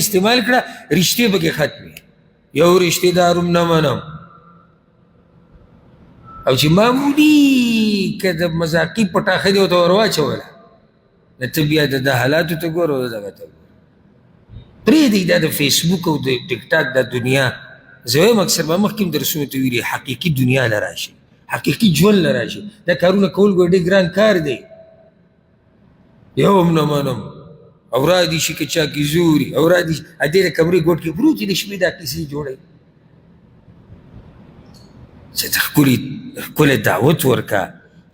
استعمال کړه رشتې پکې ختمې یو رشتې داروم نه منم او چې معمولي که د مذاقي پټاخه دې ورته ور واچوله نو ته بیا د حالاتو ته ګوره او دغه ته ګوره پرېږدئ دا د فیسبوک او د ټیک ټاک دا دنیا زه وایم اکثر ما مخکې هم درسونو ته ویلي حقیقي دنیا له راشئ حقیقي ژوند له راشئ دا کارونه کول ګوره ډېر ګران کار دی یو هم نه منم او را دي شي که چا کې زوري او را دي ادې د کمرې ګوټ کې پروت د شپې دا کیسې جوړوي چې ته ښکلی دعوت ورکه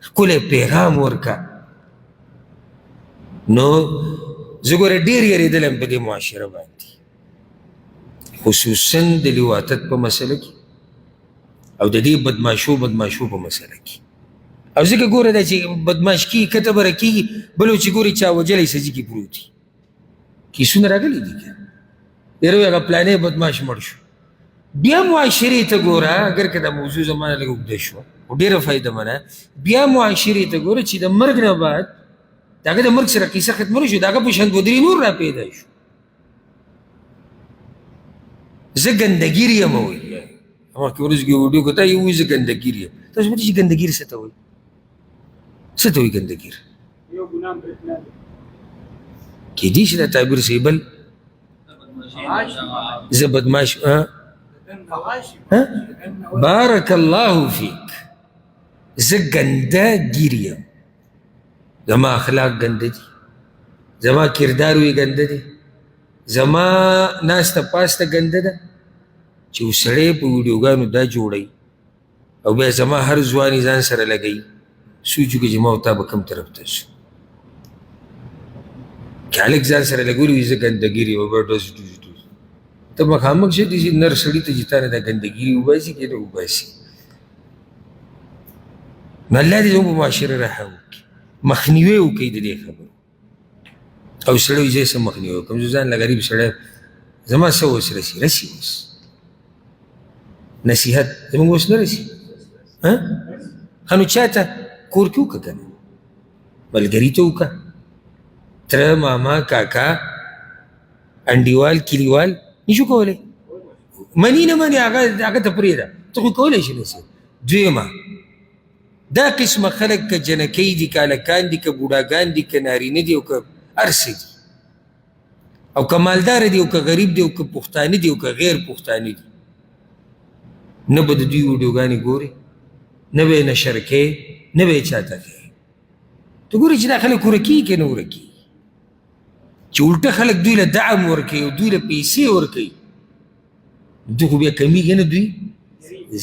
ښکلی پیغام ورکه نو زه ګوره ډېر یېرېدلی په دې معاشره باندې خصوصا د لواطت په مسله کې او د دې بدماشو په مسله کې او ځکه ګوره دا چې بدماش کېږي کته بره کېږي بل چې ګورې چا وجلی سجي کې پروت وي کیسونه راغلي دي که یاره هغه پلانې بدماش مړ شو بیا معاشرې ته ګوره اگر که دا موضوع زمانه لږ اوږده شوه خو ډېره فایده منه بیا معاشرې ته ګوره چې د مرګ نه بعد د هغه د مرګ سره کیسه ختمه شو د هغه په شان دوه درې نور را پیدا شو زه ګندګیر یم وایي مخکې ورځ کې ویډیو کته یو وایي زه ګندګیر یم تاسو پوهېږئ چې ګندګیر څه ته وایي څه ته وایي ګندګیر کېدای شي دا تعبیر صحیح بل زه بدماش بارک الله فیک زه ګنده ګیر یم زما اخلاق ګنده دي زما کردار وی ګنده دی زما ناسته پاسته ګنده ده چې سړی په ویډیوګانو دا جوړوي او بیا زما هر ځواني ځان سره لګوي سوچ وکړي چې ما او تا به کوم طرف ته شو که هلک ځان سره لګولي وي زه ګندګیر یم به ډوز ته مخامخ شه داسې نر سړي ته چې تا نه دا ګندګي وباسي که نه وباسي نو الله دې زموږ په معاشره رحم وکړي مخنیوی وکړي د دې خبرو او سړی وایي زه څه مخنیوی وکړم زه ځان له غریب سړی زما څه اوس رسي اوس نصیحت زموږ اوس نه رسي ښه نو چا ته کور کې وکړه که نه ملګري ته وکړه تره ماما کاکا انډیوال کلیوال نشو کولی مني نه مني هغه ته پرېږده ته خو کولی شي نصیحت دویمه دا قسمه خلک که جنکۍ دي که هلکان دي که بوډاګان دي که نارینه دي او که هر څه دي او که مالداره دي او که غریب دي او که پښتانه دي او که غیر پښتانه دي نه به د دوی ویډیوګانې ګورې نه به یې نشر کوې نه به یې چاته کوې ته ګورې چې دا خلک ورکېږي که نه ورکېږي چې الټه خلک دوی له دعم ورکوي او دوی له پیسې ورکوي دوی خو بیا کمیږي نه دوی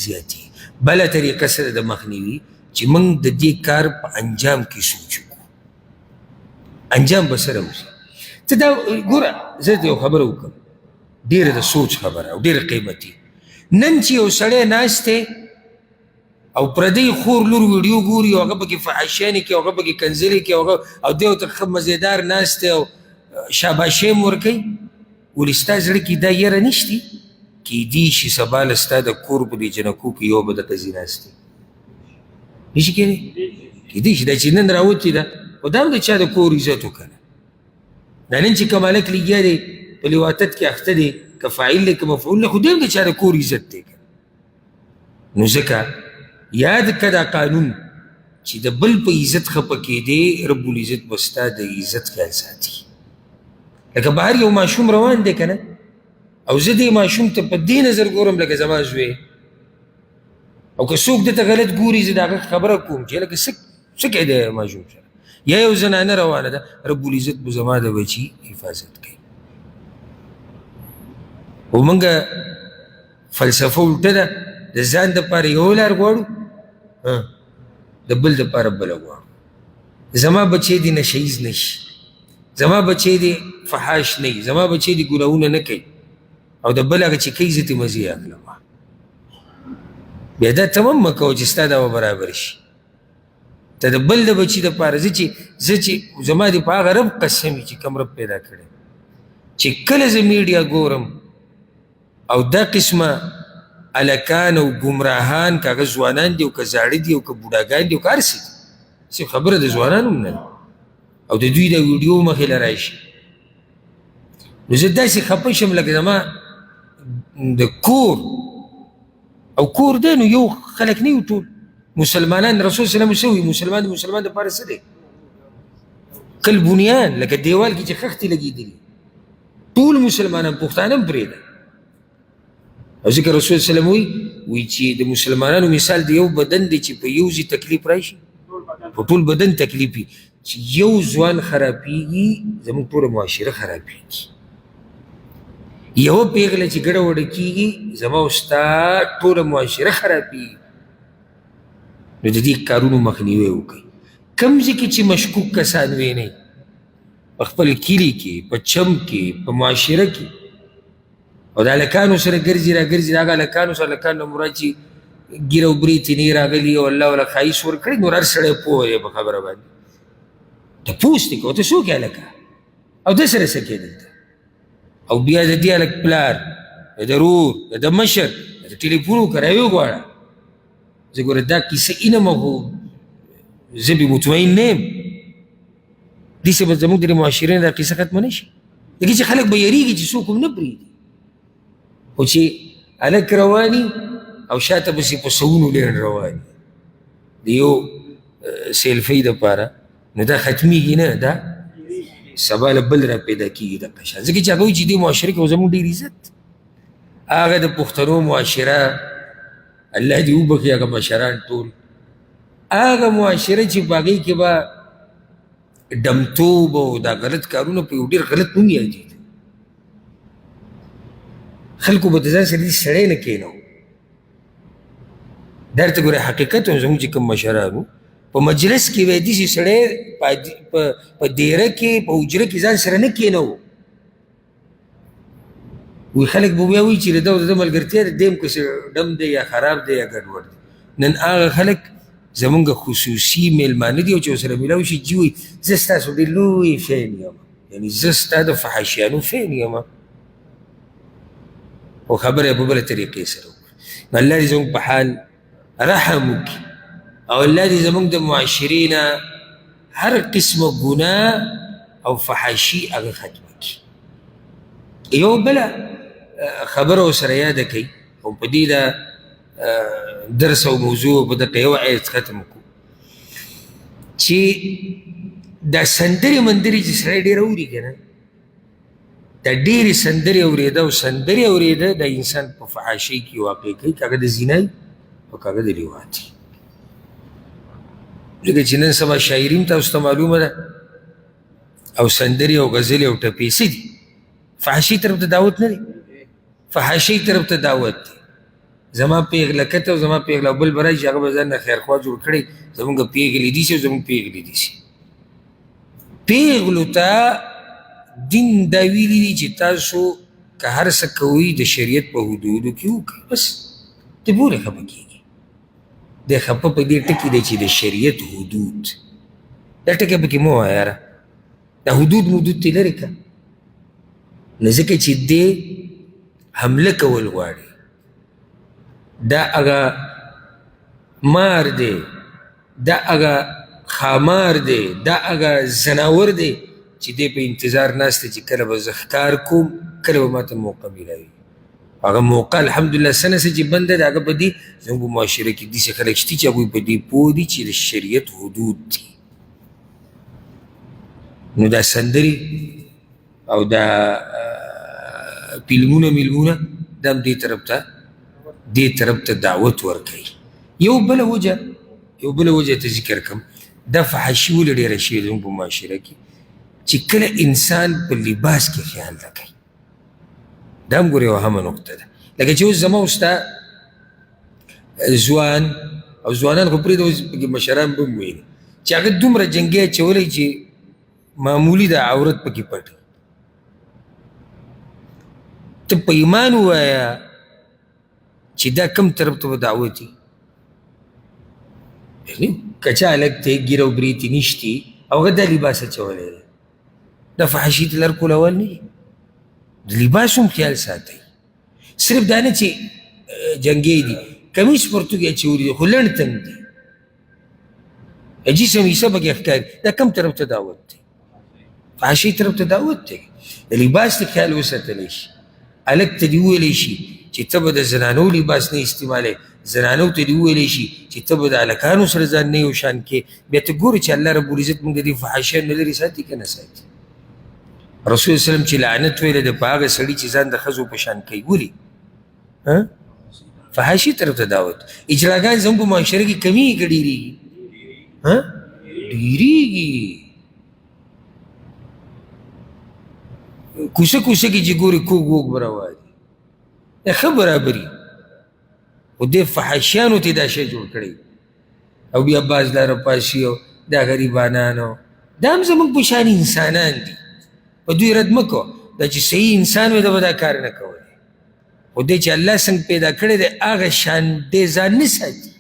زیاتېږي بله طریقه سره د مخنیوي چې موږ د دې کار په انجام کې سوچ وکړو انجام به سره وشي ته دا ګوره زه ته یو خبره وکړم ډېره د سوچ خبره او ډېره قیمتي نن چې یو سړی ناست دی او پردی خور لور ویډیو ګوري او هغه پکې فحاشیانې کوي او هغه پکې کنځلې کوي او دی ورته ښه مزېدار ناست دی او شاباشي هم ورکوي ولې ستا زړه کې دا یره نشتي کیدای شي سبا له ستا د کور په دې جنکو کې یو به دغه ځای ناست دی نشي کېدی کیدای شي دا چې نن راوتې ده خو دا هم د چا د کور عزت وکړه دا نن چې کوم هلک لګیا دی په لواطت کې اخته دی که فاعل دی که مفعول دی خو دی هم د چا د کور عزت دی نو ځکه یاد که دا قانون چې د بل په عزت خفه کېدی رب العزت به ستا د عزت خیال ساتي لکه بهر یو ماشوم روان دی که نه او زه دې ماشوم ته په دې نظر ګورم لکه زما زوی او که څوک دته غلط ګوري زه د هغه خبره کوم چې لکه څه کوي د ماشوم سره یا یو زنانه روانه ده رب العزت به زما د بچي حفاظت کوي او موږ فلسفه الټه ده د ځان دپاره یو لار غواړو د بل دپاره بله غواړو زما بچی دې نشهیز نشي زما بچی دې فحاش نه وي زما بچی دې ګناهونه نه کوي او د بل هغه چې کوي زه ترې مزې اخلم بیا دا تمام مه کوه چې ستا دا به برابر شي ته د بل د بچي دپاره زه چې زما دې په هغه رب قسم وي چې کوم رب پیدا کړی چې کله زه میډیا ګورم او دا قسمه هلکان او ګمراهان که هغه ځوانان دي او که زاړه دي او که بوډاګان دي او که هر څه دي صرف خبره د ځوانانو هم نه او د دوی د ویډیو مخې له راشي نو زه داسې خفه شم لکه زما د کور او کور دی نو یو خلک نه یو ټول مسلمانان رسول صلی الله علیه وسلم مسلمان د مسلمان دپاره څه دی کل بنیان لکه دیوال کې چې خښتې لګېدلي ټول مسلمانان پښتانه هم پرېږده او ځکه رسول صلی الله علیه وسلم وایي چې د مسلمانانو مثال د یو بدن دی چې په یو ځای تکلیف راشي په ټول بدن تکلیف وي چې یو ځوان خرابېږي زموږ ټوله معاشره خرابېږي یوه پیغله چې ګډه وډه کېږي زما او ستا ټوله معاشره خرابېږي نو د دې کارونو مخنیوی وکړئ کوم ځای کې چې مشکوک کسان وینئ په خپل کلي کې په چم کې په معاشره کې او د هلکانو سره ګرځي را ګرځي د هغه هلکانو سره هلکانو نه مراد چې ګیره او برې ترې راغلي او الله وله ښایست ورکړی نو هر سړی پوه دی په خبره باندې تپوس دې کوه ته څوک یې هلکه او ده سره څه کې دلته او بیا د دې هلک پلار د ورور د مشر د ټلیفون وکړه راویې وغواړه زه ګوره دا کیسه اینمه خو زه بې مطمئن نه یم داسې به زموږ د معاشرې نه دا قیسه ختمه نه شي لکه چې خلک به یېرېږي چې څوک هم نه پرېږدي خو چې هلک رواني او شاته پسې په سوونو لینډ رواني د یو سیلفۍ دپاره نو دا ختمیږي نه دا سبا له بل را پیدا کېږي دغه شان ځکه چې هغه وایي چې دې معاشره کې خو زموږ ډېر عزت هغه د پښتنو معاشره الله دې وبخي هغه مشران ټول هغه معاشره چې په هغې کې به ډمتوب او دا غلط کارونه په یو ډېر غلط نوم یادېده خلکو به د ځان سره دې سړی نه کېنو دا درته ګوره حقیقت هم زموږ چې کوم مشران وو په مجلس کې به یې داسې سړی په دیره کې په حجره کې ځان سره نه کېنو وی خلک به بیا وایي چې د ده او د ده ملګرتیا د دې هم که ډم دی یا خراب دی یا ګډوډ دی نن هغه خلک زمونږ خصوصي میلمانه دي او چې ورسره میلاو شي جي وایي زه ستاسو ډېر لوی فین یم یعنې زه ستا د فحاشیانو فین یم خو خبره یې په بله طریقې سره وکړه نو الله دې زموږ په حال رحم وکړي او الله دې زموږ د معاشرې نه هر قسمه ګناه او فحاشي هغه ختمه کړي یو بله خبره ورسره یاده کوي او په دې دا درس او موضوع په دغه یو آیت ختم کړو چې دا سندرې مندرې چې سړی ډېر اوري که نه دا ډېرې سندرې اورېده او سندرې اورېده دا انسان په فحاشۍ کې واقع کوي که هغه د زنا او که هغه د لواط ځکه چې نن سبا شاعري هم تاسو ته معلومه ده او سندرې او غزلې او ټپې څه دي فحاشۍ طرف ته دعوت نه دی فحاشۍ طرف ته دعوت دی زما پیغله کته او زما پیغله بل به راشي هغه به ځان نه خیرخوا جوړ کړی زمونږ پیغلې دي شي او زمونږ پیغلې دي شي پیغلو ته دین دا ویلي دي چې تاسو که هر څه کوئ د شریعت په حدودو کې وکړئ بس ته بولې خفه کېږي دی خفه په دې ټکي دی چې د شریعت حدود دا ټکی پکې مه وایه یاره دا حدود مدود ترې لرې کړه نو ځکه چې دی حمله کول غواړي دا هغه مار دی دا هغه خامار دی دا هغه زناور دی چې دی په انتظار ناست دی چې کله به زه ښکار کوم کله به ماته موقع میلاوي هغه موقع الحمدلله څه نه څه چې بنده دی هغه په دې زموږ په معاشره کې داسې خلک شته چې هغوی په دې پوه دي چې د شریعت حدود دي نو دا سندرې او دا فلمونه میلمونه دا هم دې طرف ته دعوت ورکوي یو بله وجه ته ذکر کړم دا فحاشي ولې ډېره شوې ده زموږ په معاشره کې چې کله انسان په لباس کې خیال نه کوي دا هم ګوره یوه اهمه نقطه ده لکه چې اوس زما او ستا ځوان او ځوانان خو پرېږده اوس پکې مشران به هم ویلي چې هغه دومره جنګي اچولی چې معمولي د عورت پکې پټ ته په ایمان ووایه چې دا کم طرف ته به دعوت وي که چا هلک دی ګیره او برېتې نشتي او هغه دا لباس اچولی دی دا فحاشي ته لر کولول نه دي د لباس هم خیال ساتئ صرف دا نه چې جنګی دي کمیس پرتوګ یې اچولی دی خو لنډ تنګ دی جسم حصه پکې ښکاري دا کم طرف ته دعوت دی فحاشي طرف ته دعوت دی د لباس ته خیال وساتلی شي هلک ته دې وویلی شي چې ته به د زنانو لباس نه استعمالوې زنانو ته دې وویلی شي چې ته به د هلکانو سره ځان نه یو شان کې بیا ته ګورې چې الله رب العزت موږ د دې فحاشیانو نه لرې ساتي که نه ساتي رسول وسلم چې لعنت ویلی د په هغه سړي چې ځان د ښځو په شان کوي ولې فحاشي طرف ته دعوت اجراګان زموږ په معاشره کې کمیږي که ډېرېږي ډېرېږي کوڅه کوڅه کې چې ګورې کوږ وږ به راوالي دا ښه برابري خو دې فحاشیانو ته دا شی جوړ کړی او بیا باز لاره پاسي او دا غریبانانو دا هم زموږ په شان انسانان دي په دوی رد مه کوه دا چې صحیح انسان وي دا به دا کار نه کولی خو دی چې الله څنګه پیدا کړی دی هغه شان دی ځان نه ساتي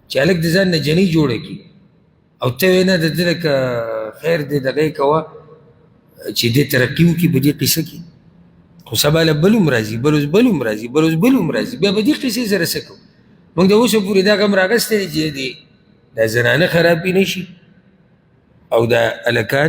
چې هلک د ځان نه جنۍ جوړه کړي او ته وایې نه د ده لکه خیر دی دغه یې کوه چې دی ترقي وکړي په دې قصه کې خو سبا له بل هم راځي بل اوس بل هم راځي بل اوس بل هم راځي بیا به دې قصې سره څه کوو موږ د اوسه پورې دا غم راغستی دی چې دا زنانه خرابې نه شي او دا هلکان